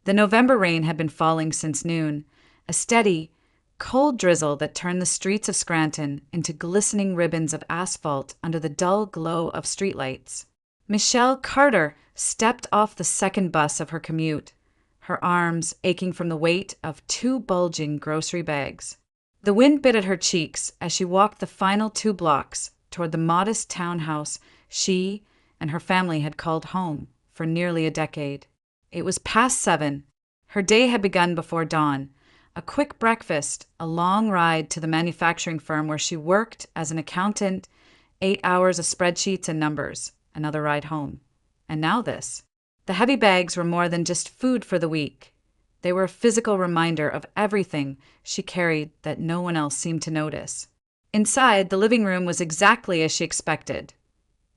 The November rain had been falling since noon, a steady, cold drizzle that turned the streets of Scranton into glistening ribbons of asphalt under the dull glow of streetlights. Michelle Carter stepped off the second bus of her commute, her arms aching from the weight of two bulging grocery bags. The wind bit at her cheeks as she walked the final 2 blocks toward the modest townhouse she and her family had called home for nearly a decade. It was past 7. Her day had begun before dawn. A quick breakfast, a long ride to the manufacturing firm where she worked as an accountant, 8 hours of spreadsheets and numbers, another ride home. And now this. The heavy bags were more than just food for the week. They were a physical reminder of everything she carried that no one else seemed to notice. Inside, the living room was exactly as she expected.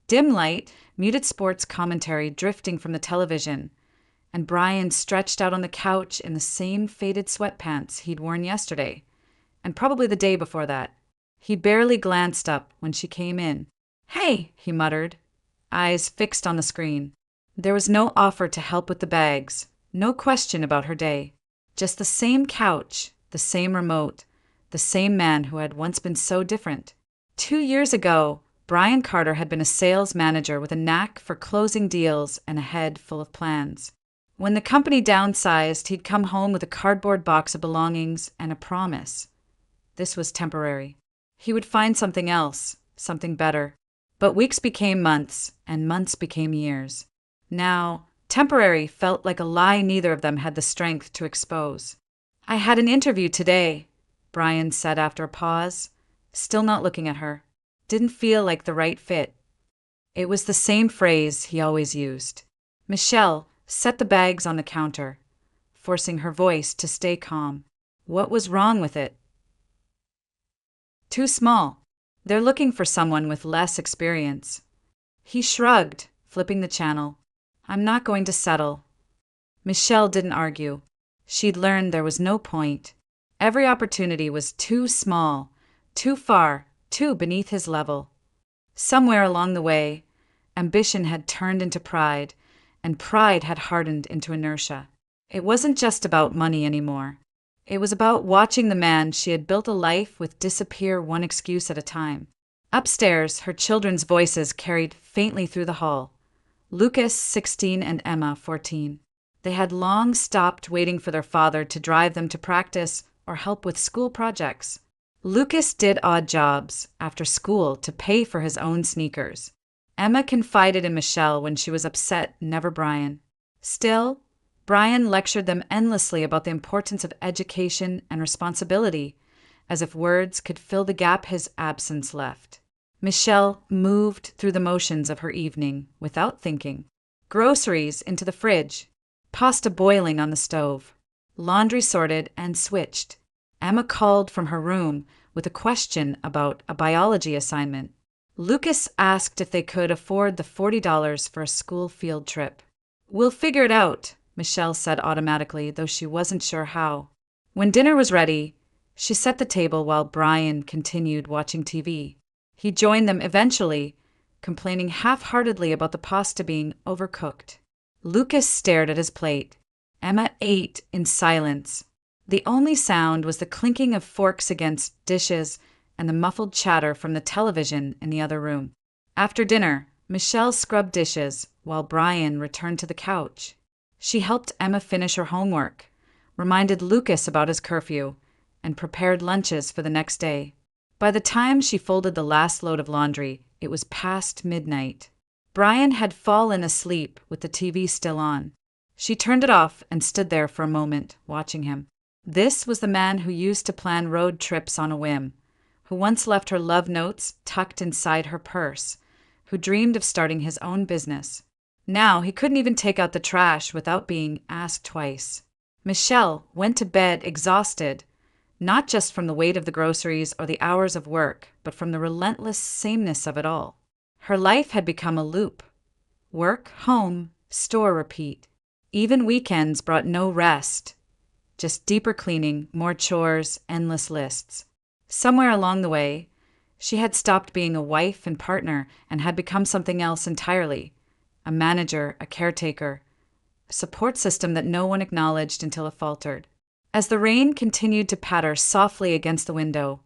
Dim light, muted sports commentary drifting from the television, and Brian stretched out on the couch in the same faded sweatpants he'd worn yesterday, and probably the day before that. He barely glanced up when she came in. "Hey," he muttered, eyes fixed on the screen. There was no offer to help with the bags, no question about her day. Just the same couch, the same remote, the same man who had once been so different. 2 years ago, Brian Carter had been a sales manager with a knack for closing deals and a head full of plans. When the company downsized, he'd come home with a cardboard box of belongings and a promise. This was temporary. He would find something else, something better. But weeks became months, and months became years. Now, temporary felt like a lie neither of them had the strength to expose. "I had an interview today," Brian said after a pause, still not looking at her. Didn't feel like the right fit. It was the same phrase he always used. Michelle set the bags on the counter, forcing her voice to stay calm. What was wrong with it? Too small. They're looking for someone with less experience. He shrugged, flipping the channel. "I'm not going to settle." Michelle didn't argue. She'd learned there was no point. Every opportunity was too small, too far, too beneath his level. Somewhere along the way, ambition had turned into pride, and pride had hardened into inertia. It wasn't just about money anymore. It was about watching the man she had built a life with disappear one excuse at a time. Upstairs, her children's voices carried faintly through the hall. Lucas, 16, and Emma, 14. They had long stopped waiting for their father to drive them to practice or help with school projects. Lucas did odd jobs after school to pay for his own sneakers. Emma confided in Michelle when she was upset, never Brian. Still, Brian lectured them endlessly about the importance of education and responsibility, as if words could fill the gap his absence left. Michelle moved through the motions of her evening without thinking. Groceries into the fridge, pasta boiling on the stove, laundry sorted and switched. Emma called from her room with a question about a biology assignment. Lucas asked if they could afford the $40 for a school field trip. "We'll figure it out," Michelle said automatically, though she wasn't sure how. When dinner was ready, she set the table while Brian continued watching TV. He joined them eventually, complaining half-heartedly about the pasta being overcooked. Lucas stared at his plate. Emma ate in silence. The only sound was the clinking of forks against dishes and the muffled chatter from the television in the other room. After dinner, Michelle scrubbed dishes while Brian returned to the couch. She helped Emma finish her homework, reminded Lucas about his curfew, and prepared lunches for the next day. By the time she folded the last load of laundry, it was past midnight. Brian had fallen asleep with the TV still on. She turned it off and stood there for a moment, watching him. This was the man who used to plan road trips on a whim, who once left her love notes tucked inside her purse, who dreamed of starting his own business. Now he couldn't even take out the trash without being asked twice. Michelle went to bed exhausted, not just from the weight of the groceries or the hours of work, but from the relentless sameness of it all. Her life had become a loop. Work, home, store, repeat. Even weekends brought no rest, just deeper cleaning, more chores, endless lists. Somewhere along the way, she had stopped being a wife and partner and had become something else entirely. A manager, a caretaker, a support system that no one acknowledged until it faltered. As the rain continued to patter softly against the window,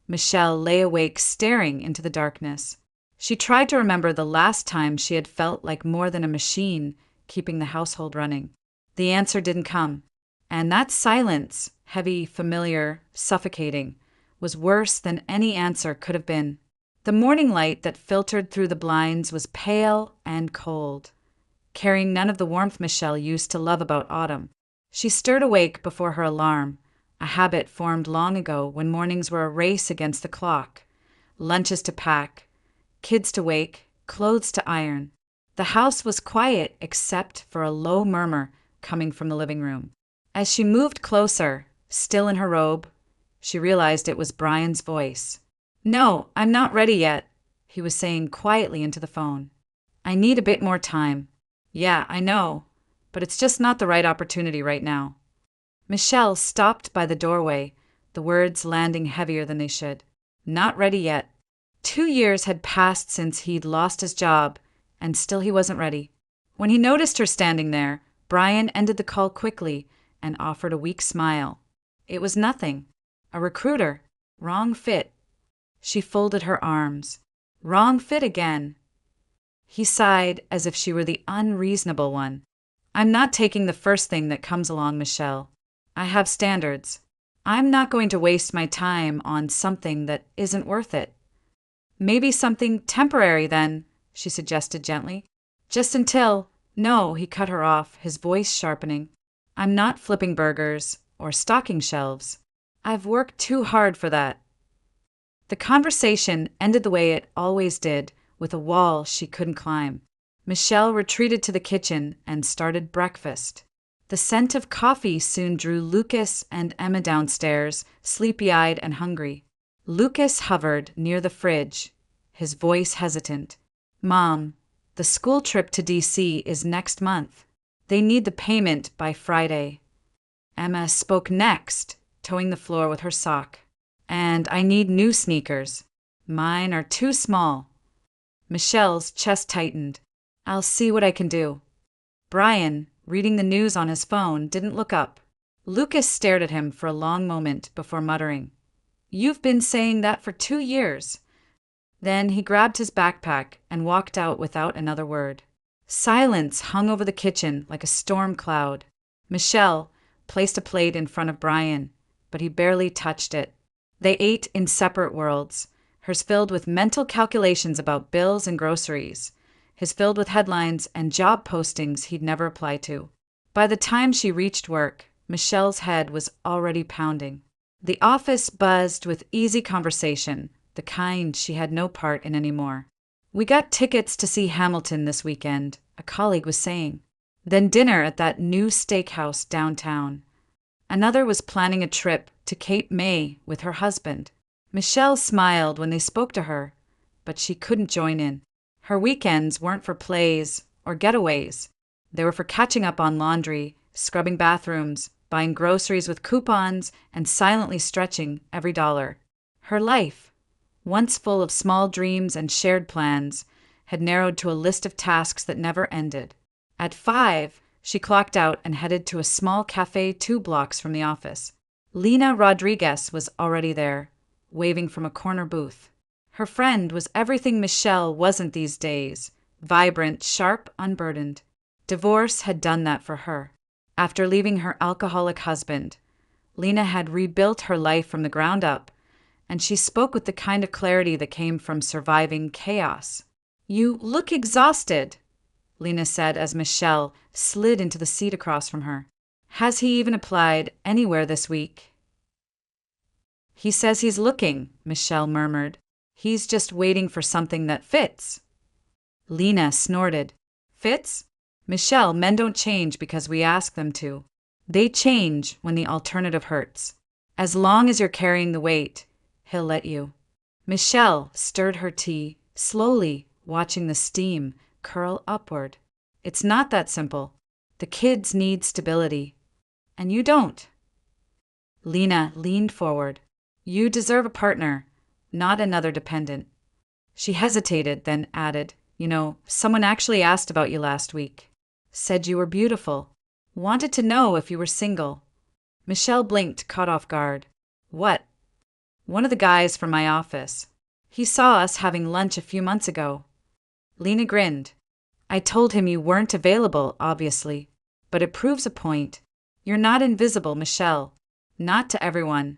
Michelle lay awake staring into the darkness. She tried to remember the last time she had felt like more than a machine keeping the household running. The answer didn't come, and that silence, heavy, familiar, suffocating, was worse than any answer could have been. The morning light that filtered through the blinds was pale and cold, carrying none of the warmth Michelle used to love about autumn. She stirred awake before her alarm, a habit formed long ago when mornings were a race against the clock. Lunches to pack, kids to wake, clothes to iron. The house was quiet except for a low murmur coming from the living room. As she moved closer, still in her robe, she realized it was Brian's voice. "No, I'm not ready yet," he was saying quietly into the phone. "I need a bit more time." "Yeah, I know, but it's just not the right opportunity right now." Michelle stopped by the doorway, the words landing heavier than they should. Not ready yet. 2 years had passed since he'd lost his job, and still he wasn't ready. When he noticed her standing there, Brian ended the call quickly and offered a weak smile. It was nothing. A recruiter. Wrong fit. She folded her arms. Wrong fit again. He sighed as if she were the unreasonable one. "I'm not taking the first thing that comes along, Michelle. I have standards. I'm not going to waste my time on something that isn't worth it." "Maybe something temporary then," she suggested gently. "Just until—" "No," he cut her off, his voice sharpening. "I'm not flipping burgers or stocking shelves. I've worked too hard for that." The conversation ended the way it always did, with a wall she couldn't climb. Michelle retreated to the kitchen and started breakfast. The scent of coffee soon drew Lucas and Emma downstairs, sleepy-eyed and hungry. Lucas hovered near the fridge, his voice hesitant. "Mom, the school trip to DC is next month. They need the payment by Friday." Emma spoke next, toeing the floor with her sock. "And I need new sneakers. Mine are too small." Michelle's chest tightened. "I'll see what I can do." Brian, reading the news on his phone, didn't look up. Lucas stared at him for a long moment before muttering, "You've been saying that for 2 years." Then he grabbed his backpack and walked out without another word. Silence hung over the kitchen like a storm cloud. Michelle placed a plate in front of Brian, but he barely touched it. They ate in separate worlds, hers filled with mental calculations about bills and groceries, his filled with headlines and job postings he'd never apply to. By the time she reached work, Michelle's head was already pounding. The office buzzed with easy conversation, the kind she had no part in anymore. "We got tickets to see Hamilton this weekend," a colleague was saying. "Then dinner at that new steakhouse downtown." Another was planning a trip to Cape May with her husband. Michelle smiled when they spoke to her, but she couldn't join in. Her weekends weren't for plays or getaways. They were for catching up on laundry, scrubbing bathrooms, buying groceries with coupons, and silently stretching every dollar. Her life, once full of small dreams and shared plans, had narrowed to a list of tasks that never ended. At 5, she clocked out and headed to a small cafe 2 blocks from the office. Lena Rodriguez was already there, waving from a corner booth. Her friend was everything Michelle wasn't these days, vibrant, sharp, unburdened. Divorce had done that for her. After leaving her alcoholic husband, Lena had rebuilt her life from the ground up, and she spoke with the kind of clarity that came from surviving chaos. "You look exhausted," Lena said as Michelle slid into the seat across from her. "Has he even applied anywhere this week?" "He says he's looking," Michelle murmured. "He's just waiting for something that fits." Lena snorted. "Fits? Michelle, men don't change because we ask them to. They change when the alternative hurts. As long as you're carrying the weight, he'll let you." Michelle stirred her tea, slowly, watching the steam curl upward. "It's not that simple. The kids need stability. And you don't." Lena leaned forward. "You deserve a partner, not another dependent." She hesitated, then added, "Someone actually asked about you last week." Said you were beautiful. Wanted to know if you were single. Michelle blinked, caught off guard. What? One of the guys from my office. He saw us having lunch a few months ago. Lena grinned. I told him you weren't available, obviously. But it proves a point. You're not invisible, Michelle. Not to everyone.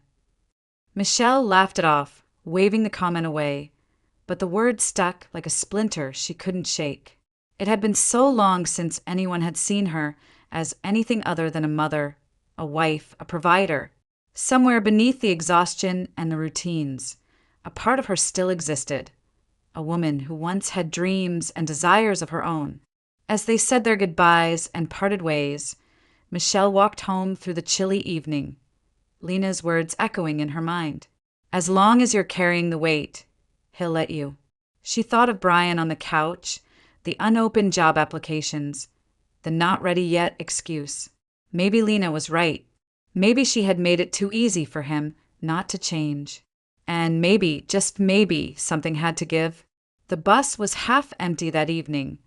Michelle laughed it off, waving the comment away. But the word stuck like a splinter she couldn't shake. It had been so long since anyone had seen her as anything other than a mother, a wife, a provider. Somewhere beneath the exhaustion and the routines, a part of her still existed. A woman who once had dreams and desires of her own. As they said their goodbyes and parted ways, Michelle walked home through the chilly evening, Lena's words echoing in her mind. As long as you're carrying the weight, he'll let you. She thought of Brian on the couch, the unopened job applications, the not ready yet excuse. Maybe Lena was right. Maybe she had made it too easy for him not to change. And maybe, just maybe, something had to give. The bus was half empty that evening,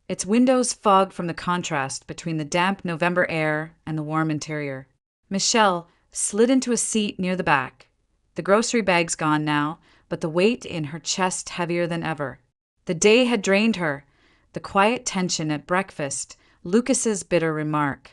its windows fogged from the contrast between the damp November air and the warm interior. Michelle slid into a seat near the back. The grocery bags gone now, but the weight in her chest heavier than ever. The day had drained her, the quiet tension at breakfast, Lucas's bitter remark,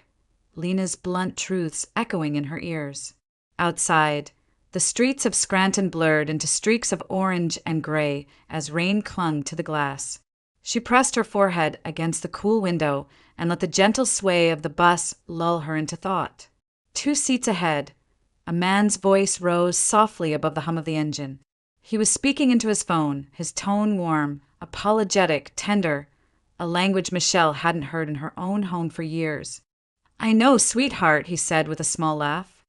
Lena's blunt truths echoing in her ears. Outside, the streets of Scranton blurred into streaks of orange and gray as rain clung to the glass. She pressed her forehead against the cool window and let the gentle sway of the bus lull her into thought. 2 seats ahead, a man's voice rose softly above the hum of the engine. He was speaking into his phone, his tone warm, apologetic, tender, a language Michelle hadn't heard in her own home for years. I know, sweetheart, he said with a small laugh.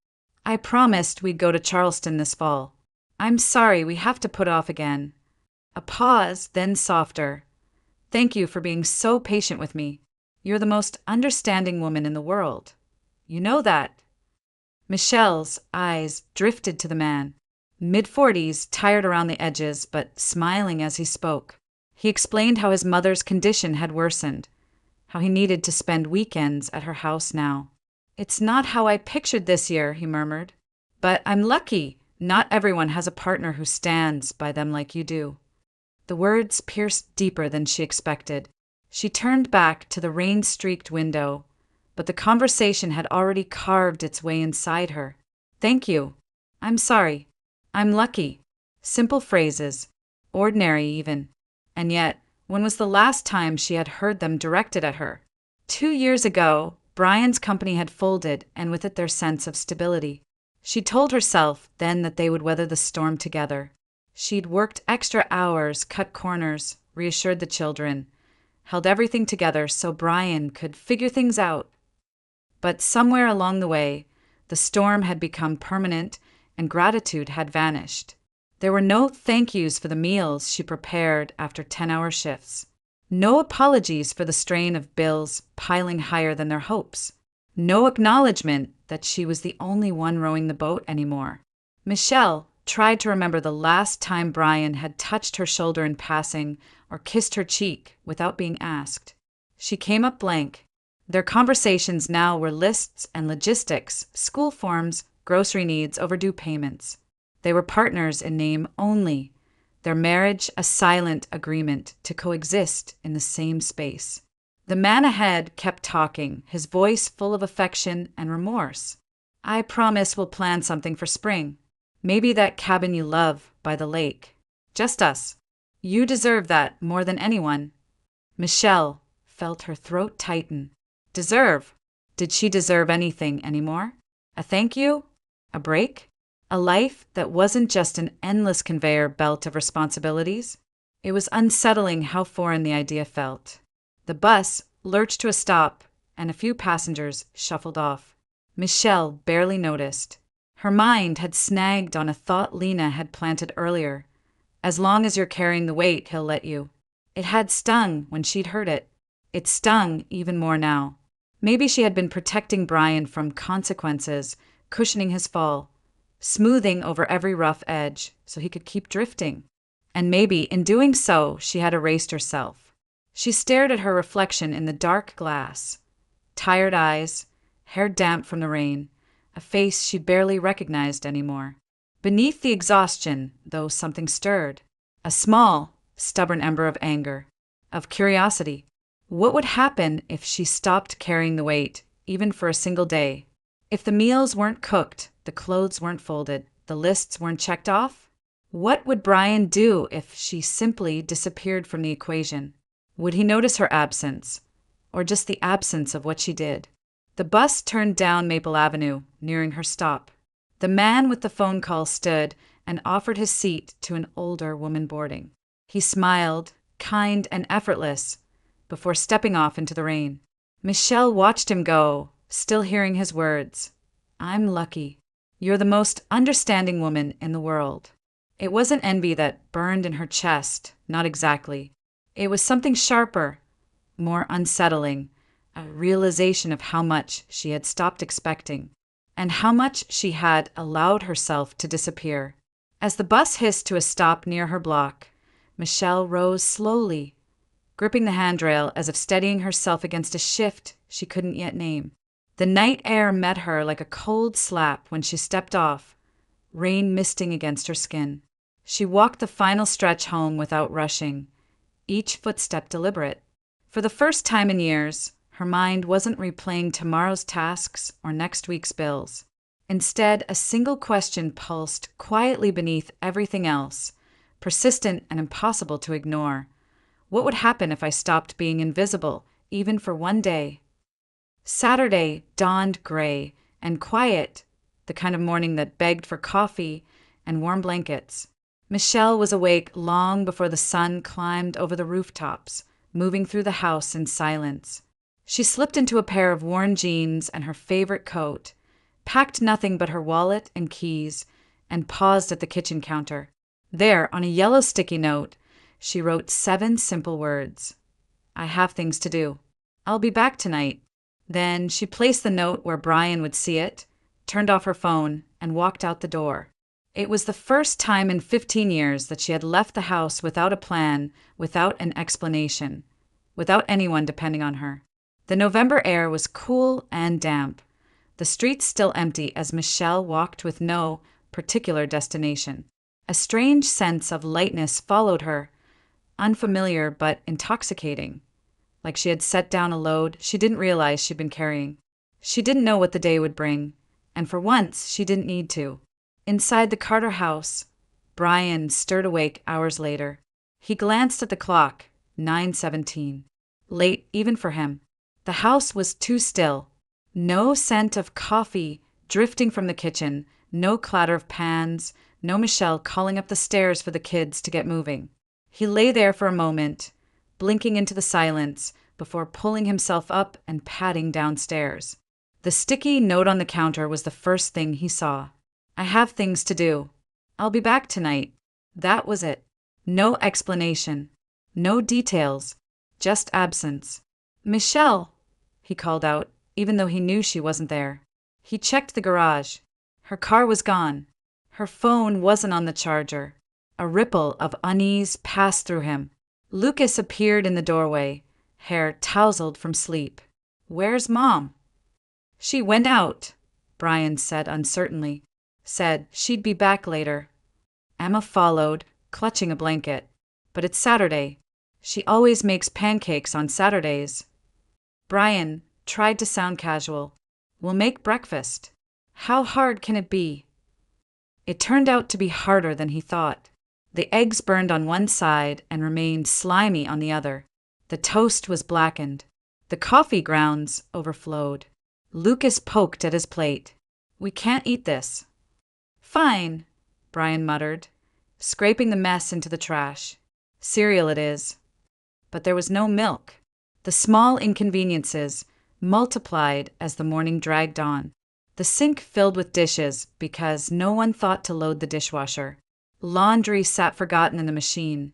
I promised we'd go to Charleston this fall. I'm sorry we have to put off again. A pause, then softer. Thank you for being so patient with me. You're the most understanding woman in the world. You know that. Michelle's eyes drifted to the man, mid-40s, tired around the edges, but smiling as he spoke. He explained how his mother's condition had worsened, how he needed to spend weekends at her house now. It's not how I pictured this year, he murmured. But I'm lucky. Not everyone has a partner who stands by them like you do. The words pierced deeper than she expected. She turned back to the rain-streaked window, but the conversation had already carved its way inside her. Thank you. I'm sorry. I'm lucky. Simple phrases, ordinary even. And yet, when was the last time she had heard them directed at her? 2 years ago, Brian's company had folded, and with it their sense of stability. She told herself then that they would weather the storm together. She'd worked extra hours, cut corners, reassured the children, held everything together so Brian could figure things out. But somewhere along the way, the storm had become permanent and gratitude had vanished. There were no thank yous for the meals she prepared after 10-hour shifts. No apologies for the strain of bills piling higher than their hopes. No acknowledgement that she was the only one rowing the boat anymore. Michelle tried to remember the last time Brian had touched her shoulder in passing or kissed her cheek without being asked. She came up blank. Their conversations now were lists and logistics, school forms, grocery needs, overdue payments. They were partners in name only, their marriage a silent agreement to coexist in the same space. The man ahead kept talking, his voice full of affection and remorse. I promise we'll plan something for spring. Maybe that cabin you love by the lake. Just us. You deserve that more than anyone. Michelle felt her throat tighten. Deserve? Did she deserve anything anymore? A thank you? A break? A life that wasn't just an endless conveyor belt of responsibilities? It was unsettling how foreign the idea felt. The bus lurched to a stop, and a few passengers shuffled off. Michelle barely noticed. Her mind had snagged on a thought Lena had planted earlier. As long as you're carrying the weight, he'll let you. It had stung when she'd heard it. It stung even more now. Maybe she had been protecting Brian from consequences, cushioning his fall, smoothing over every rough edge so he could keep drifting. And maybe in doing so, she had erased herself. She stared at her reflection in the dark glass. Tired eyes, hair damp from the rain, a face she barely recognized anymore. Beneath the exhaustion, though, something stirred. A small, stubborn ember of anger, of curiosity. What would happen if she stopped carrying the weight, even for a single day? If the meals weren't cooked, the clothes weren't folded, the lists weren't checked off? What would Brian do if she simply disappeared from the equation? Would he notice her absence, or just the absence of what she did? The bus turned down Maple Avenue, nearing her stop. The man with the phone call stood and offered his seat to an older woman boarding. He smiled, kind and effortless, before stepping off into the rain. Michelle watched him go, still hearing his words. "I'm lucky. You're the most understanding woman in the world." It wasn't envy that burned in her chest, not exactly. It was something sharper, more unsettling, a realization of how much she had stopped expecting, and how much she had allowed herself to disappear. As the bus hissed to a stop near her block, Michelle rose slowly, gripping the handrail as if steadying herself against a shift she couldn't yet name. The night air met her like a cold slap when she stepped off, rain misting against her skin. She walked the final stretch home without rushing, each footstep deliberate. For the first time in years, her mind wasn't replaying tomorrow's tasks or next week's bills. Instead, a single question pulsed quietly beneath everything else, persistent and impossible to ignore. What would happen if I stopped being invisible, even for one day? Saturday dawned gray and quiet, the kind of morning that begged for coffee and warm blankets. Michelle was awake long before the sun climbed over the rooftops, moving through the house in silence. She slipped into a pair of worn jeans and her favorite coat, packed nothing but her wallet and keys, and paused at the kitchen counter. There, on a yellow sticky note, she wrote 7 simple words. "I have things to do. I'll be back tonight." Then she placed the note where Brian would see it, turned off her phone, and walked out the door. It was the first time in 15 years that she had left the house without a plan, without an explanation, without anyone depending on her. The November air was cool and damp. The streets still empty as Michelle walked with no particular destination. A strange sense of lightness followed her, unfamiliar but intoxicating, like she had set down a load she didn't realize she'd been carrying. She didn't know what the day would bring, and for once she didn't need to. Inside the Carter house, Brian stirred awake hours later. He glanced at the clock, 9:17. Late even for him. The house was too still. No scent of coffee drifting from the kitchen, no clatter of pans, no Michelle calling up the stairs for the kids to get moving. He lay there for a moment, blinking into the silence before pulling himself up and padding downstairs. The sticky note on the counter was the first thing he saw. "I have things to do. I'll be back tonight." That was it. No explanation. No details. Just absence. "Michelle," he called out, even though he knew she wasn't there. He checked the garage. Her car was gone. Her phone wasn't on the charger. A ripple of unease passed through him. Lucas appeared in the doorway, hair tousled from sleep. "Where's Mom?" "She went out," Brian said uncertainly. Said she'd be back later. Emma followed, clutching a blanket. "But it's Saturday. She always makes pancakes on Saturdays." Brian tried to sound casual. "We'll make breakfast. How hard can it be?" It turned out to be harder than he thought. The eggs burned on one side and remained slimy on the other. The toast was blackened. The coffee grounds overflowed. Lucas poked at his plate. "We can't eat this." "Fine," Brian muttered, scraping the mess into the trash. "Cereal it is." But there was no milk. The small inconveniences multiplied as the morning dragged on. The sink filled with dishes because no one thought to load the dishwasher. Laundry sat forgotten in the machine,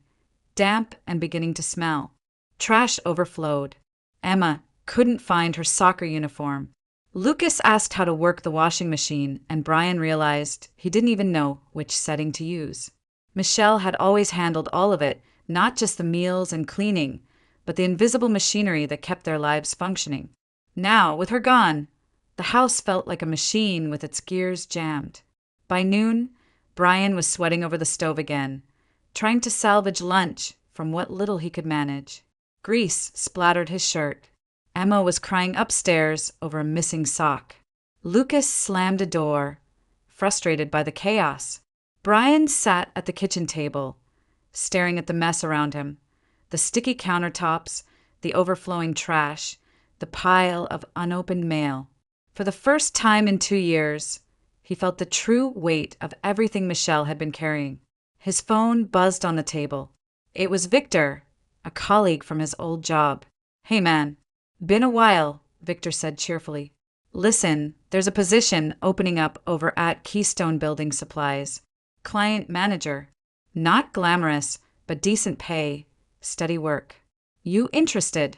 damp and beginning to smell. Trash overflowed. Emma couldn't find her soccer uniform. Lucas asked how to work the washing machine, and Brian realized he didn't even know which setting to use. Michelle had always handled all of it, not just the meals and cleaning, but the invisible machinery that kept their lives functioning. Now, with her gone, the house felt like a machine with its gears jammed. By noon, Brian was sweating over the stove again, trying to salvage lunch from what little he could manage. Grease splattered his shirt. Emma was crying upstairs over a missing sock. Lucas slammed a door, frustrated by the chaos. Brian sat at the kitchen table, staring at the mess around him, the sticky countertops, the overflowing trash, the pile of unopened mail. For the first time in 2 years, he felt the true weight of everything Michelle had been carrying. His phone buzzed on the table. It was Victor, a colleague from his old job. "Hey man, been a while," Victor said cheerfully. "Listen, there's a position opening up over at Keystone Building Supplies. Client manager. Not glamorous, but decent pay, steady work. You interested?"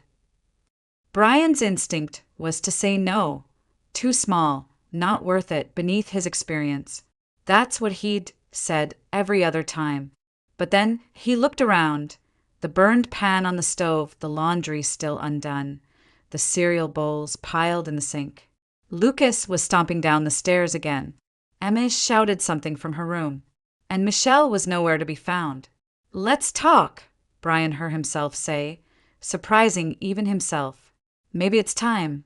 Brian's instinct was to say no. Too small, not worth it beneath his experience. That's what he'd said every other time. But then he looked around. The burned pan on the stove, the laundry still undone, the cereal bowls piled in the sink. Lucas was stomping down the stairs again. Emma shouted something from her room, and Michelle was nowhere to be found. "Let's talk," Brian heard himself say, surprising even himself. "Maybe it's time."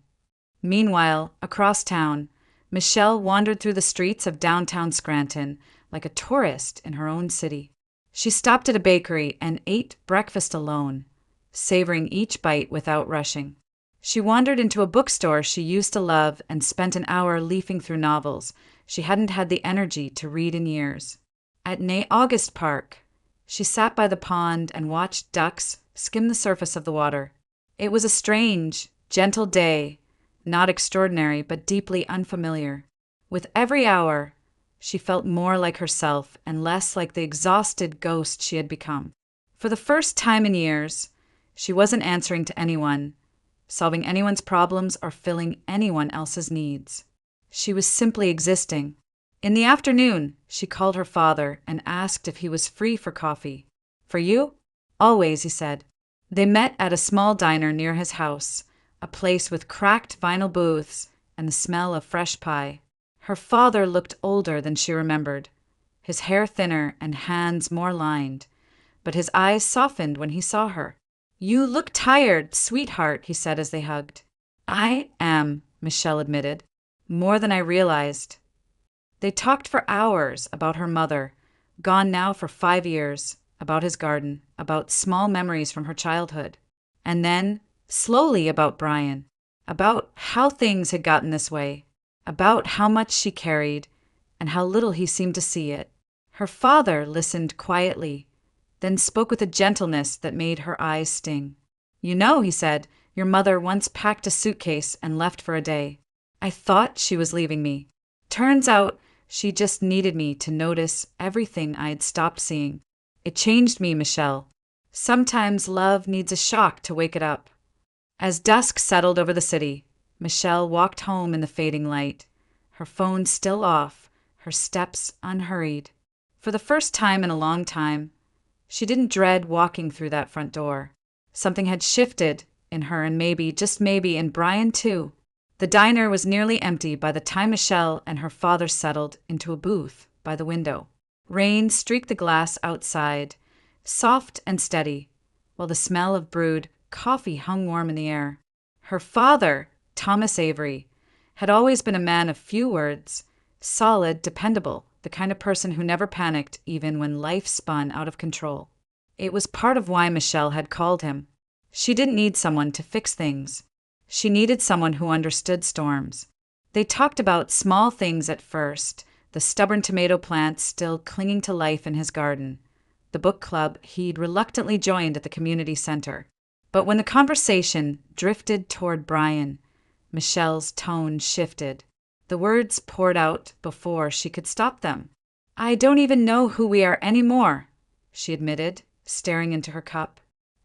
Meanwhile, across town, Michelle wandered through the streets of downtown Scranton like a tourist in her own city. She stopped at a bakery and ate breakfast alone, savoring each bite without rushing. She wandered into a bookstore she used to love and spent an hour leafing through novels she hadn't had the energy to read in years. At August Park, she sat by the pond and watched ducks skim the surface of the water. It was a strange, gentle day, not extraordinary but deeply unfamiliar. With every hour, she felt more like herself and less like the exhausted ghost she had become. For the first time in years, she wasn't answering to anyone, solving anyone's problems or filling anyone else's needs. She was simply existing. In the afternoon, she called her father and asked if he was free for coffee. "For you?" "Always," he said. They met at a small diner near his house, a place with cracked vinyl booths and the smell of fresh pie. Her father looked older than she remembered, his hair thinner and hands more lined, but his eyes softened when he saw her. "You look tired, sweetheart," he said as they hugged. "I am," Michelle admitted, "more than I realized." They talked for hours about her mother, gone now for 5 years, about his garden, about small memories from her childhood, and then, slowly, about Brian, about how things had gotten this way, about how much she carried, and how little he seemed to see it. Her father listened quietly, then spoke with a gentleness that made her eyes sting. "You know," he said, "your mother once packed a suitcase and left for a day. I thought she was leaving me. Turns out she just needed me to notice everything I had stopped seeing. It changed me, Michelle. Sometimes love needs a shock to wake it up." As dusk settled over the city, Michelle walked home in the fading light, her phone still off, her steps unhurried. For the first time in a long time, she didn't dread walking through that front door. Something had shifted in her and maybe, just maybe, in Brian too. The diner was nearly empty by the time Michelle and her father settled into a booth by the window. Rain streaked the glass outside, soft and steady, while the smell of brewed coffee hung warm in the air. Her father, Thomas Avery, had always been a man of few words, solid, dependable, the kind of person who never panicked even when life spun out of control. It was part of why Michelle had called him. She didn't need someone to fix things. She needed someone who understood storms. They talked about small things at first, the stubborn tomato plant still clinging to life in his garden, the book club he'd reluctantly joined at the community center. But when the conversation drifted toward Brian, Michelle's tone shifted. The words poured out before she could stop them. "I don't even know who we are anymore," she admitted, staring into her cup.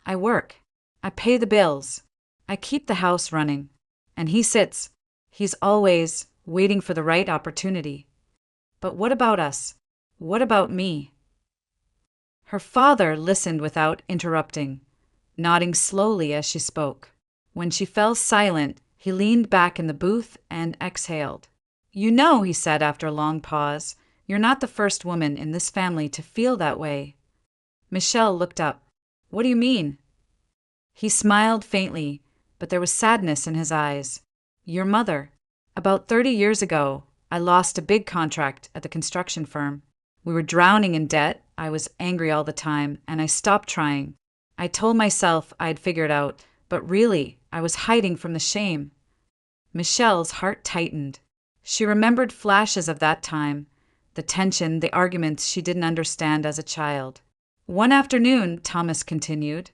"I work. I pay the bills. I keep the house running. And he's always waiting for the right opportunity. But what about us? What about me?" Her father listened without interrupting. nodding slowly as she spoke. When she fell silent, he leaned back in the booth and exhaled. "You know," he said after a long pause, "you're not the first woman in this family to feel that way." Michelle looked up. "What do you mean?" He smiled faintly, but there was sadness in his eyes. "Your mother. About 30 years ago, I lost a big contract at the construction firm. We were drowning in debt, I was angry all the time, and I stopped trying. I told myself I'd figure it out, but really, I was hiding from the shame." Michelle's heart tightened. She remembered flashes of that time, the tension, the arguments she didn't understand as a child. "One afternoon," Thomas continued,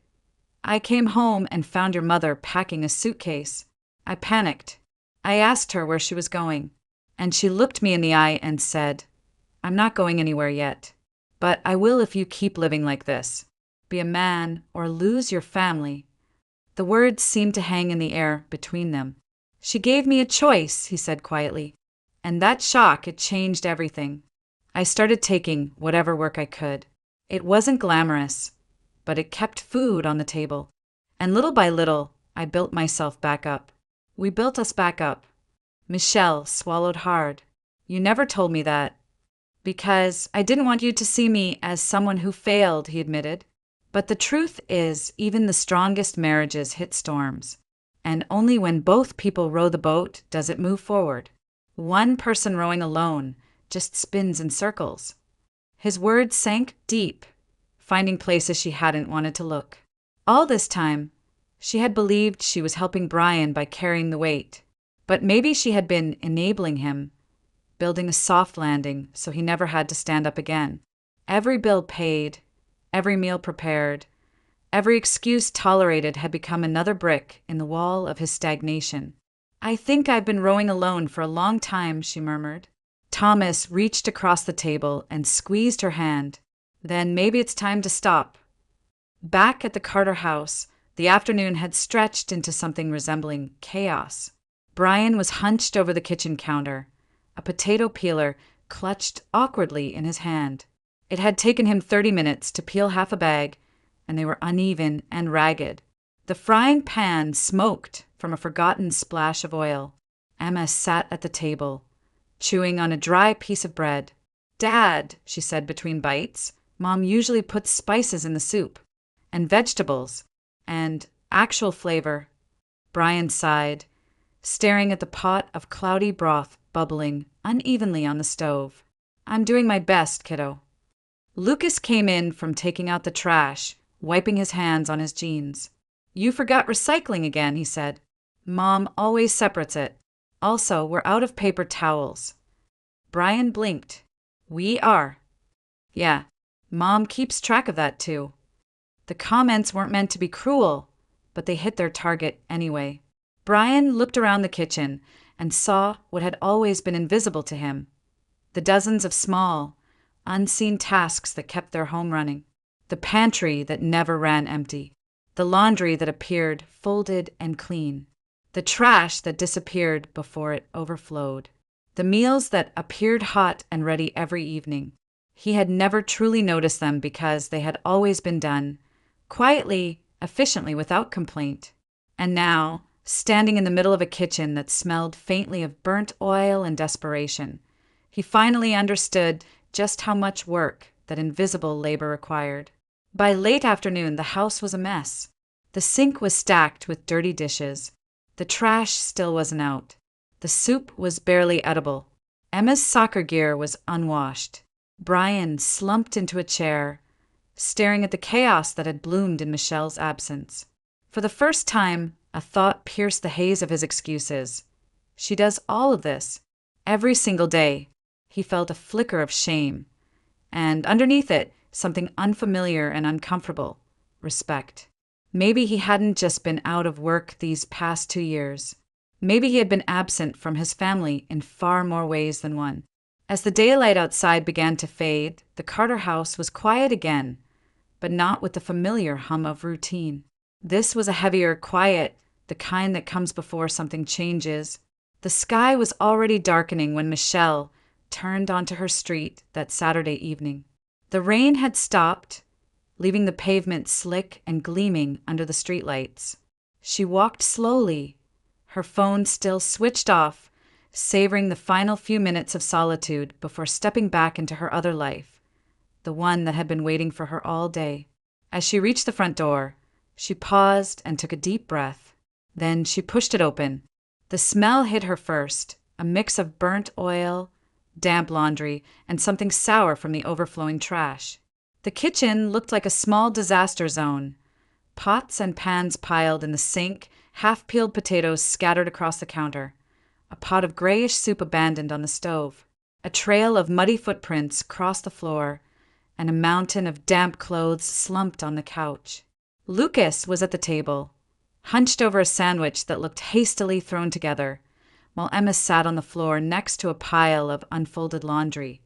"I came home and found your mother packing a suitcase. I panicked. I asked her where she was going, and she looked me in the eye and said, 'I'm not going anywhere yet, but I will if you keep living like this. Be a man or lose your family.'" The words seemed to hang in the air between them. "She gave me a choice," he said quietly, "and that shock, it changed everything. I started taking whatever work I could. It wasn't glamorous, but it kept food on the table. And little by little, I built myself back up. We built us back up." Michelle swallowed hard. "You never told me that." "Because I didn't want you to see me as someone who failed," he admitted. "But the truth is, even the strongest marriages hit storms. And only when both people row the boat does it move forward. One person rowing alone just spins in circles." His words sank deep, finding places she hadn't wanted to look. All this time, she had believed she was helping Brian by carrying the weight. But maybe she had been enabling him, building a soft landing so he never had to stand up again. Every bill paid, every meal prepared, every excuse tolerated had become another brick in the wall of his stagnation. "I think I've been rowing alone for a long time," she murmured. Thomas reached across the table and squeezed her hand. "Then maybe it's time to stop." Back at the Carter house, the afternoon had stretched into something resembling chaos. Brian was hunched over the kitchen counter, a potato peeler clutched awkwardly in his hand. It had taken him 30 minutes to peel half a bag, and they were uneven and ragged. The frying pan smoked from a forgotten splash of oil. Emma sat at the table, chewing on a dry piece of bread. "Dad," she said between bites, "Mom usually puts spices in the soup, and vegetables, and actual flavor." Brian sighed, staring at the pot of cloudy broth bubbling unevenly on the stove. "I'm doing my best, kiddo." Lucas came in from taking out the trash, wiping his hands on his jeans. "You forgot recycling again," he said. "Mom always separates it. Also, we're out of paper towels." Brian blinked. "We are." "Yeah, Mom keeps track of that too." The comments weren't meant to be cruel, but they hit their target anyway. Brian looked around the kitchen and saw what had always been invisible to him: the dozens of small, unseen tasks that kept their home running, the pantry that never ran empty, the laundry that appeared folded and clean, the trash that disappeared before it overflowed, the meals that appeared hot and ready every evening. He had never truly noticed them because they had always been done, quietly, efficiently, without complaint. And now, standing in the middle of a kitchen that smelled faintly of burnt oil and desperation, he finally understood just how much work that invisible labor required. By late afternoon, the house was a mess. The sink was stacked with dirty dishes. The trash still wasn't out. The soup was barely edible. Emma's soccer gear was unwashed. Brian slumped into a chair, staring at the chaos that had bloomed in Michelle's absence. For the first time, a thought pierced the haze of his excuses. She does all of this. Every single day, he felt a flicker of shame, and underneath it, something unfamiliar and uncomfortable: respect. Maybe he hadn't just been out of work these past 2 years. Maybe he had been absent from his family in far more ways than one. As the daylight outside began to fade, the Carter house was quiet again, but not with the familiar hum of routine. This was a heavier quiet, the kind that comes before something changes. The sky was already darkening when Michelle turned onto her street that Saturday evening. The rain had stopped, leaving the pavement slick and gleaming under the streetlights. She walked slowly, her phone still switched off, savoring the final few minutes of solitude before stepping back into her other life, the one that had been waiting for her all day. As she reached the front door, she paused and took a deep breath. Then she pushed it open. The smell hit her first, a mix of burnt oil, damp laundry, and something sour from the overflowing trash. The kitchen looked like a small disaster zone. Pots and pans piled in the sink, half-peeled potatoes scattered across the counter, a pot of grayish soup abandoned on the stove. A trail of muddy footprints crossed the floor, and a mountain of damp clothes slumped on the couch. Lucas was at the table, hunched over a sandwich that looked hastily thrown together, while Emma sat on the floor next to a pile of unfolded laundry,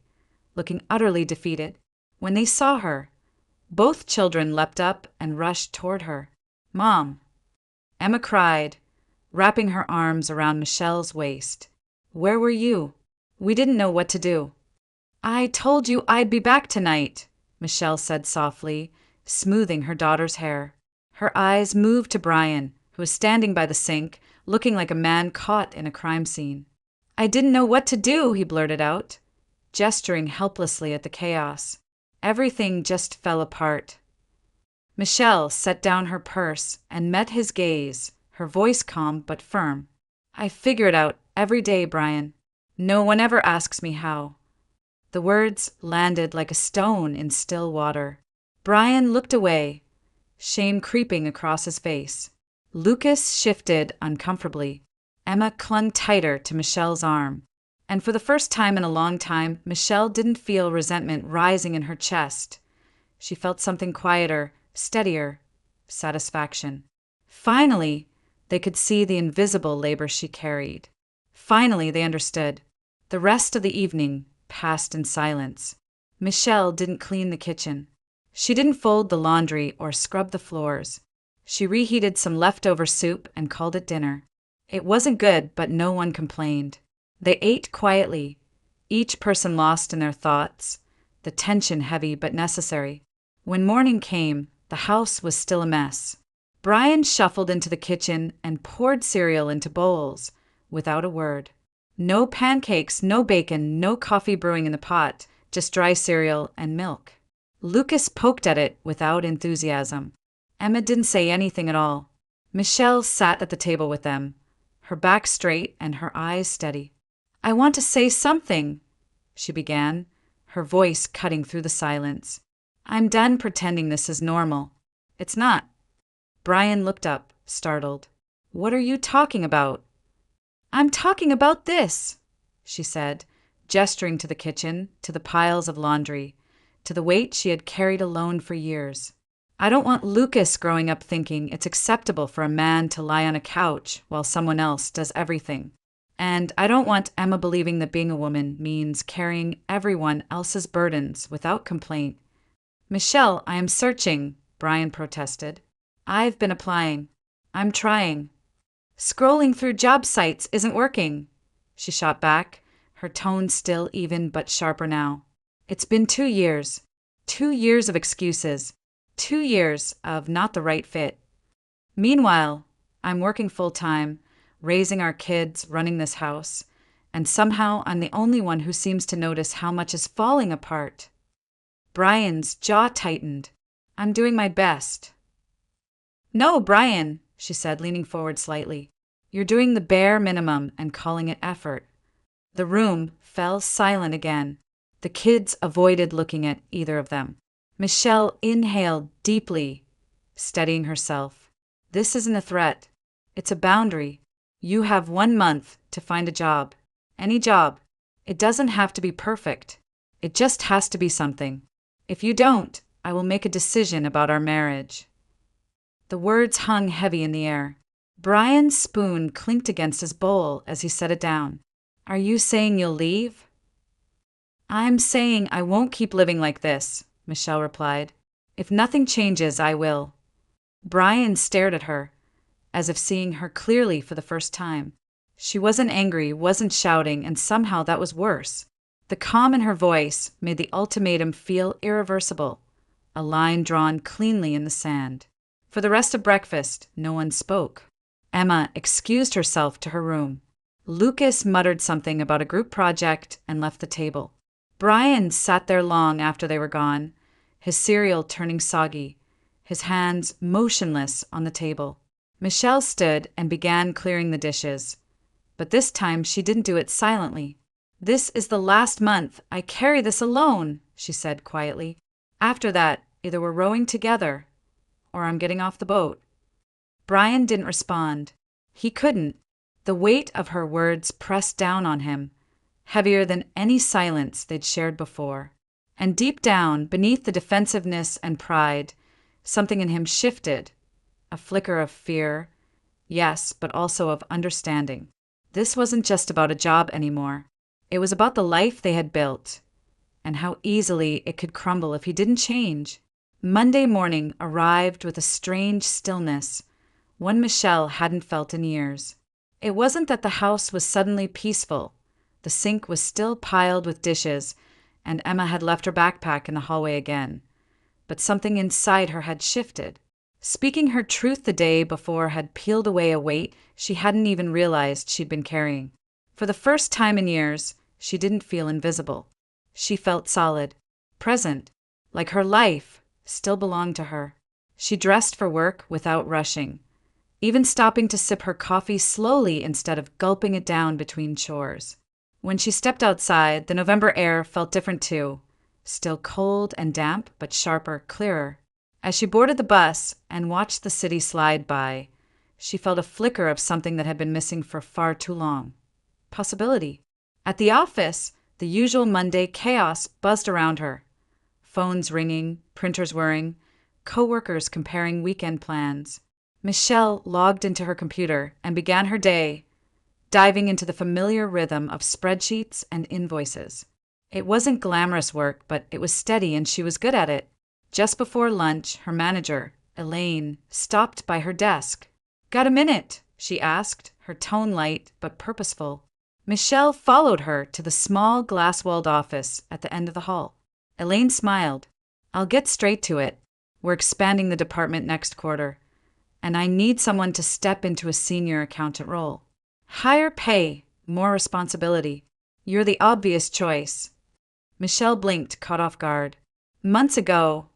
looking utterly defeated. When they saw her, both children leapt up and rushed toward her. "Mom!" Emma cried, wrapping her arms around Michelle's waist. "Where were you? We didn't know what to do." "I told you I'd be back tonight," Michelle said softly, smoothing her daughter's hair. Her eyes moved to Brian, who was standing by the sink, looking like a man caught in a crime scene. "I didn't know what to do," he blurted out, gesturing helplessly at the chaos. Everything just fell apart. Michelle set down her purse and met his gaze, her voice calm but firm. "I figure it out every day, Brian. No one ever asks me how." The words landed like a stone in still water. Brian looked away, shame creeping across his face. Lucas shifted uncomfortably. Emma clung tighter to Michelle's arm. And for the first time in a long time, Michelle didn't feel resentment rising in her chest. She felt something quieter, steadier, satisfaction. Finally, they could see the invisible labor she carried. Finally, they understood. The rest of the evening passed in silence. Michelle didn't clean the kitchen. She didn't fold the laundry or scrub the floors. She reheated some leftover soup and called it dinner. It wasn't good, but no one complained. They ate quietly, each person lost in their thoughts, the tension heavy but necessary. When morning came, the house was still a mess. Brian shuffled into the kitchen and poured cereal into bowls, without a word. No pancakes, no bacon, no coffee brewing in the pot, just dry cereal and milk. Lucas poked at it without enthusiasm. Emma didn't say anything at all. Michelle sat at the table with them, her back straight and her eyes steady. "I want to say something," she began, her voice cutting through the silence. "I'm done pretending this is normal. It's not." Brian looked up, startled. "What are you talking about?" "I'm talking about this," she said, gesturing to the kitchen, to the piles of laundry, to the weight she had carried alone for years. "I don't want Lucas growing up thinking it's acceptable for a man to lie on a couch while someone else does everything. And I don't want Emma believing that being a woman means carrying everyone else's burdens without complaint." "Michelle, I am searching," Brian protested. "I've been applying. I'm trying." "Scrolling through job sites isn't working," she shot back, her tone still even but sharper now. "It's been 2 years. 2 years of excuses. 2 years of not the right fit. Meanwhile, I'm working full-time, raising our kids, running this house, and somehow I'm the only one who seems to notice how much is falling apart." Brian's jaw tightened. "I'm doing my best." "No, Brian," she said, leaning forward slightly. "You're doing the bare minimum and calling it effort." The room fell silent again. The kids avoided looking at either of them. Michelle inhaled deeply, steadying herself. "This isn't a threat. It's a boundary. You have 1 month to find a job. Any job. It doesn't have to be perfect. It just has to be something. If you don't, I will make a decision about our marriage." The words hung heavy in the air. Brian's spoon clinked against his bowl as he set it down. "Are you saying you'll leave?" "I'm saying I won't keep living like this," Michelle replied. "If nothing changes, I will." Brian stared at her, as if seeing her clearly for the first time. She wasn't angry, wasn't shouting, and somehow that was worse. The calm in her voice made the ultimatum feel irreversible. a line drawn cleanly in the sand. For the rest of breakfast, no one spoke. Emma excused herself to her room. Lucas muttered something about a group project and left the table. Brian sat there long after they were gone, his cereal turning soggy, his hands motionless on the table. Michelle stood and began clearing the dishes. But this time she didn't do it silently. "This is the last month I carry this alone," she said quietly. "After that, either we're rowing together, or I'm getting off the boat." Brian didn't respond. He couldn't. The weight of her words pressed down on him, heavier than any silence they'd shared before. And deep down, beneath the defensiveness and pride, something in him shifted, a flicker of fear, yes, but also of understanding. This wasn't just about a job anymore. It was about the life they had built, and how easily it could crumble if he didn't change. Monday morning arrived with a strange stillness, one Michelle hadn't felt in years. It wasn't that the house was suddenly peaceful. The sink was still piled with dishes, and Emma had left her backpack in the hallway again. But something inside her had shifted. Speaking her truth the day before had peeled away a weight she hadn't even realized she'd been carrying. For the first time in years, she didn't feel invisible. She felt solid, present, like her life still belonged to her. She dressed for work without rushing, even stopping to sip her coffee slowly instead of gulping it down between chores. When she stepped outside, the November air felt different too, still cold and damp, but sharper, clearer. As she boarded the bus and watched the city slide by, she felt a flicker of something that had been missing for far too long. Possibility. At the office, the usual Monday chaos buzzed around her. Phones ringing, printers whirring, coworkers comparing weekend plans. Michelle logged into her computer and began her day, diving into the familiar rhythm of spreadsheets and invoices. It wasn't glamorous work, but it was steady and she was good at it. Just before lunch, her manager, Elaine, stopped by her desk. "Got a minute?" she asked, her tone light but purposeful. Michelle followed her to the small glass-walled office at the end of the hall. Elaine smiled. "I'll get straight to it. We're expanding the department next quarter, and I need someone to step into a senior accountant role. Higher pay, more responsibility. You're the obvious choice." Michelle blinked, caught off guard. Months ago,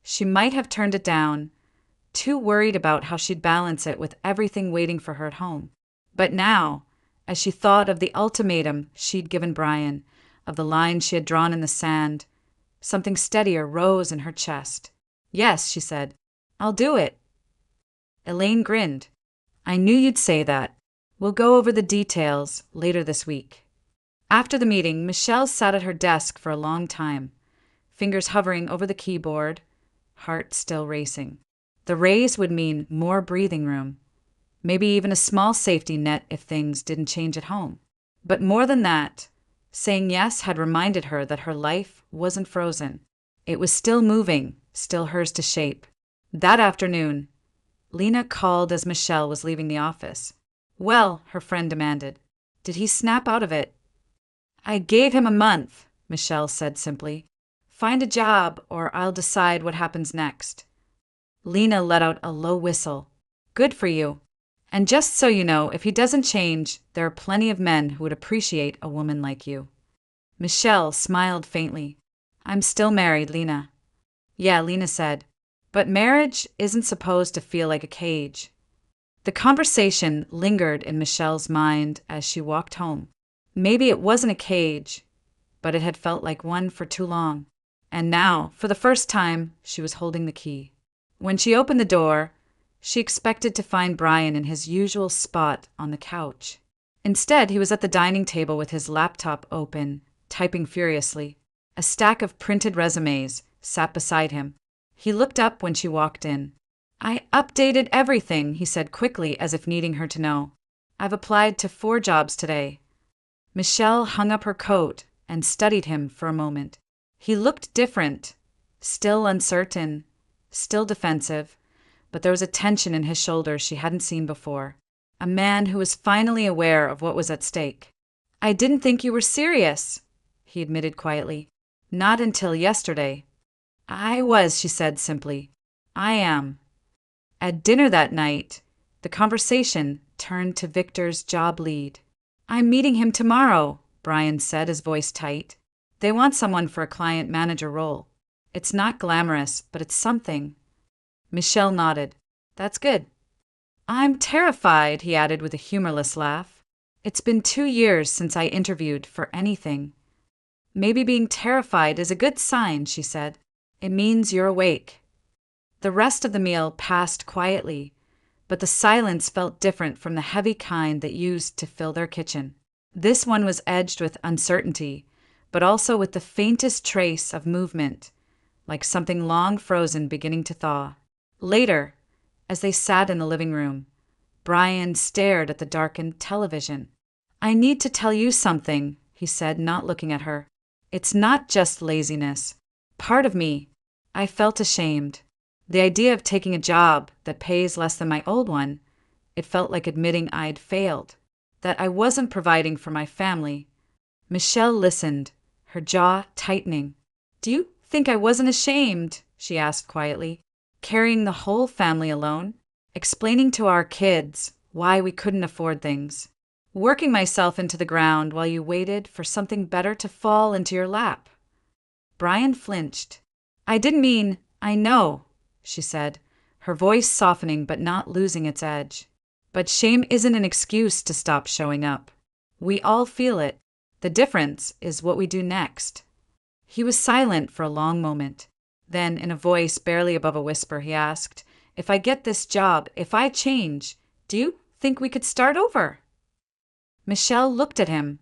she might have turned it down, too worried about how she'd balance it with everything waiting for her at home. But now, as she thought of the ultimatum she'd given Brian, of the line she had drawn in the sand, something steadier rose in her chest. "Yes," she said, "I'll do it." Elaine grinned. "I knew you'd say that. We'll go over the details later this week." After the meeting, Michelle sat at her desk for a long time, fingers hovering over the keyboard, heart still racing. The raise would mean more breathing room, maybe even a small safety net if things didn't change at home. But more than that, saying yes had reminded her that her life wasn't frozen. It was still moving, still hers to shape. That afternoon, Lena called as Michelle was leaving the office. "Well," her friend demanded, "did he snap out of it?" "I gave him a month," Michelle said simply. "Find a job, or I'll decide what happens next." Lena let out a low whistle. "Good for you. And just so you know, if he doesn't change, there are plenty of men who would appreciate a woman like you." Michelle smiled faintly. "I'm still married, Lena." "Yeah," Lena said. "But marriage isn't supposed to feel like a cage." The conversation lingered in Michelle's mind as she walked home. Maybe it wasn't a cage, but it had felt like one for too long. And now, for the first time, she was holding the key. When she opened the door, she expected to find Brian in his usual spot on the couch. Instead, he was at the dining table with his laptop open, typing furiously. A stack of printed resumes sat beside him. He looked up when she walked in. "I updated everything," he said quickly as if needing her to know. "I've applied to 4 jobs today." Michelle hung up her coat and studied him for a moment. He looked different, still uncertain, still defensive, but there was a tension in his shoulders she hadn't seen before. A man who was finally aware of what was at stake. "I didn't think you were serious," he admitted quietly. "Not until yesterday." I was, she said simply. I am. At dinner that night, the conversation turned to Victor's job lead. I'm meeting him tomorrow, Brian said, his voice tight. They want someone for a client manager role. It's not glamorous, but it's something. Michelle nodded. That's good. I'm terrified, he added with a humorless laugh. It's been 2 years since I interviewed for anything. Maybe being terrified is a good sign, she said. It means you're awake. The rest of the meal passed quietly, but the silence felt different from the heavy kind that used to fill their kitchen. This one was edged with uncertainty, but also with the faintest trace of movement, like something long frozen beginning to thaw. Later, as they sat in the living room, Brian stared at the darkened television. I need to tell you something, he said, not looking at her. It's not just laziness. Part of me, I felt ashamed. The idea of taking a job that pays less than my old one, it felt like admitting I'd failed, that I wasn't providing for my family. Michelle listened, her jaw tightening. Do you think I wasn't ashamed? She asked quietly. Carrying the whole family alone, explaining to our kids why we couldn't afford things, working myself into the ground while you waited for something better to fall into your lap. Brian flinched. I didn't mean, I know, she said, her voice softening but not losing its edge. But shame isn't an excuse to stop showing up. We all feel it. The difference is what we do next. He was silent for a long moment. Then, in a voice barely above a whisper, he asked, If I get this job, if I change, do you think we could start over? Michelle looked at him,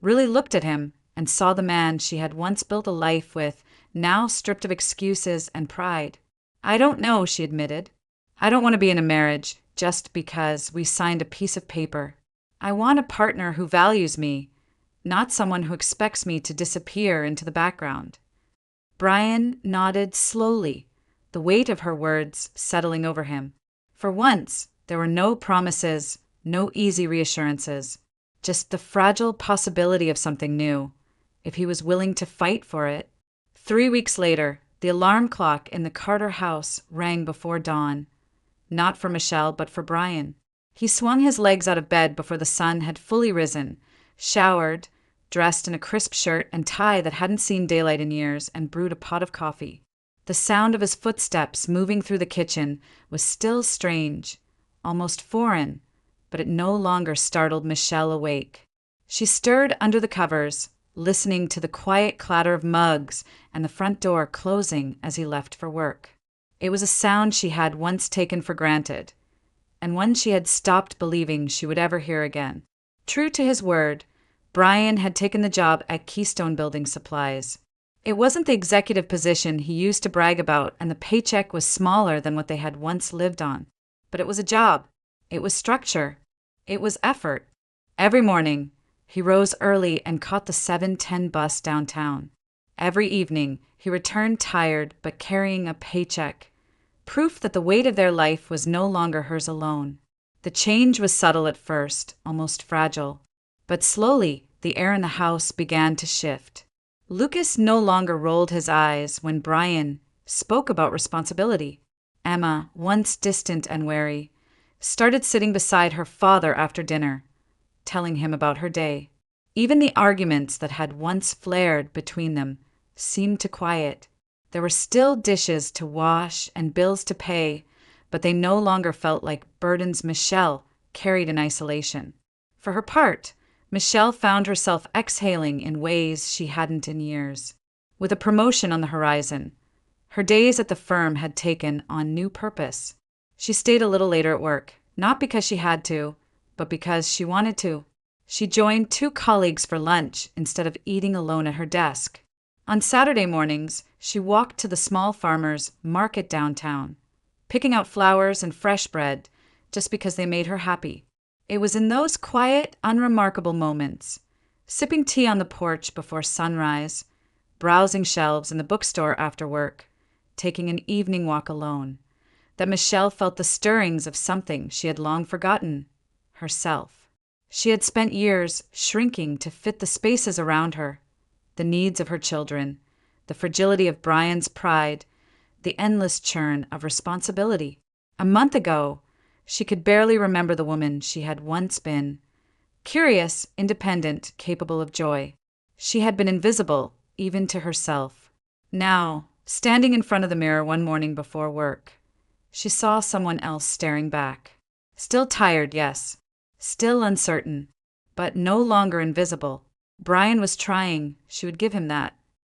really looked at him, and saw the man she had once built a life with, now stripped of excuses and pride. I don't know, she admitted. I don't want to be in a marriage just because we signed a piece of paper. I want a partner who values me, not someone who expects me to disappear into the background. Brian nodded slowly, the weight of her words settling over him. For once, there were no promises, no easy reassurances, just the fragile possibility of something new, if he was willing to fight for it. 3 weeks later, the alarm clock in the Carter house rang before dawn. Not for Michelle, but for Brian. He swung his legs out of bed before the sun had fully risen, showered, dressed in a crisp shirt and tie that hadn't seen daylight in years, and brewed a pot of coffee. The sound of his footsteps moving through the kitchen was still strange, almost foreign, but it no longer startled Michelle awake. She stirred under the covers, listening to the quiet clatter of mugs and the front door closing as he left for work. It was a sound she had once taken for granted, and one she had stopped believing she would ever hear again. True to his word, Brian had taken the job at Keystone Building Supplies. It wasn't the executive position he used to brag about, and the paycheck was smaller than what they had once lived on. But it was a job. It was structure. It was effort. Every morning, he rose early and caught the 7:10 bus downtown. Every evening, he returned tired but carrying a paycheck, proof that the weight of their life was no longer hers alone. The change was subtle at first, almost fragile, but slowly the air in the house began to shift. Lucas no longer rolled his eyes when Brian spoke about responsibility. Emma, once distant and wary, started sitting beside her father after dinner, telling him about her day. Even the arguments that had once flared between them seemed to quiet. There were still dishes to wash and bills to pay, but they no longer felt like burdens Michelle carried in isolation. For her part, Michelle found herself exhaling in ways she hadn't in years. With a promotion on the horizon, her days at the firm had taken on new purpose. She stayed a little later at work, not because she had to, but because she wanted to. She joined 2 colleagues for lunch instead of eating alone at her desk. On Saturday mornings, she walked to the small farmers' market downtown, picking out flowers and fresh bread just because they made her happy. It was in those quiet, unremarkable moments, sipping tea on the porch before sunrise, browsing shelves in the bookstore after work, taking an evening walk alone, that Michelle felt the stirrings of something she had long forgotten, herself. She had spent years shrinking to fit the spaces around her, the needs of her children, the fragility of Brian's pride, the endless churn of responsibility. A month ago, she could barely remember the woman she had once been. Curious, independent, capable of joy. She had been invisible, even to herself. Now, standing in front of the mirror one morning before work, she saw someone else staring back. Still tired, yes. Still uncertain, but no longer invisible. Brian was trying, she would give him that.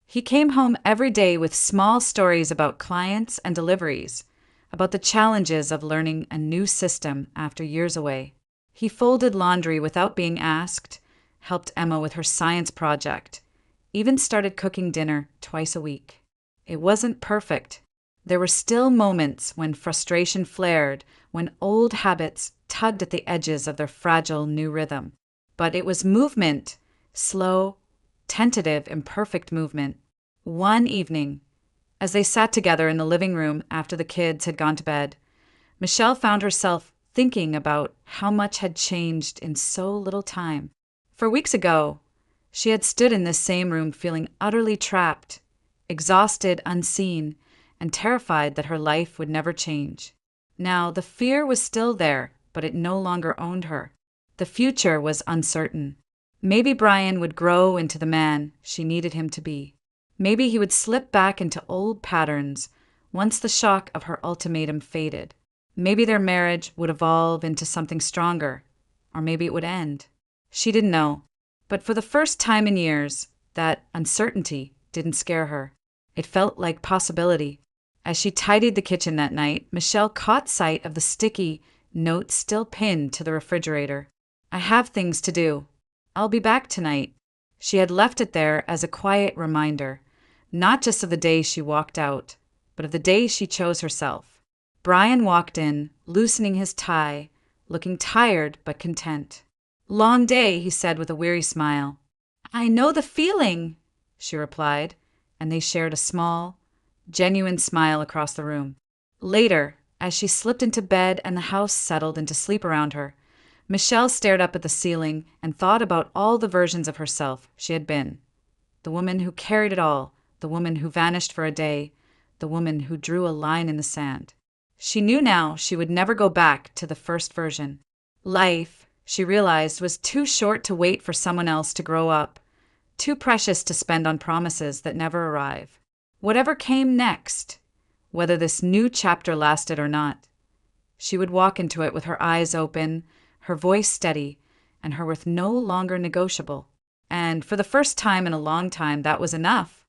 He came home every day with small stories about clients and deliveries, about the challenges of learning a new system after years away. He folded laundry without being asked, helped Emma with her science project, even started cooking dinner twice a week. It wasn't perfect. There were still moments when frustration flared, when old habits tugged at the edges of their fragile new rhythm. But it was movement, slow, tentative, imperfect movement. One evening, as they sat together in the living room after the kids had gone to bed, Michelle found herself thinking about how much had changed in so little time. For weeks ago, she had stood in this same room feeling utterly trapped, exhausted, unseen, and terrified that her life would never change. Now, the fear was still there, but it no longer owned her. The future was uncertain. Maybe Brian would grow into the man she needed him to be. Maybe he would slip back into old patterns once the shock of her ultimatum faded. Maybe their marriage would evolve into something stronger, or maybe it would end. She didn't know. But for the first time in years, that uncertainty didn't scare her. It felt like possibility. As she tidied the kitchen that night, Michelle caught sight of the sticky note still pinned to the refrigerator. "I have things to do. I'll be back tonight." She had left it there as a quiet reminder, not just of the day she walked out, but of the day she chose herself. Brian walked in, loosening his tie, looking tired but content. "Long day," he said with a weary smile. "I know the feeling," she replied, and they shared a small, genuine smile across the room. Later, as she slipped into bed and the house settled into sleep around her, Michelle stared up at the ceiling and thought about all the versions of herself she had been. The woman who carried it all, the woman who vanished for a day, the woman who drew a line in the sand. She knew now she would never go back to the first version. Life, she realized, was too short to wait for someone else to grow up, too precious to spend on promises that never arrive. Whatever came next, whether this new chapter lasted or not, she would walk into it with her eyes open, her voice steady, and her worth no longer negotiable. And for the first time in a long time, that was enough.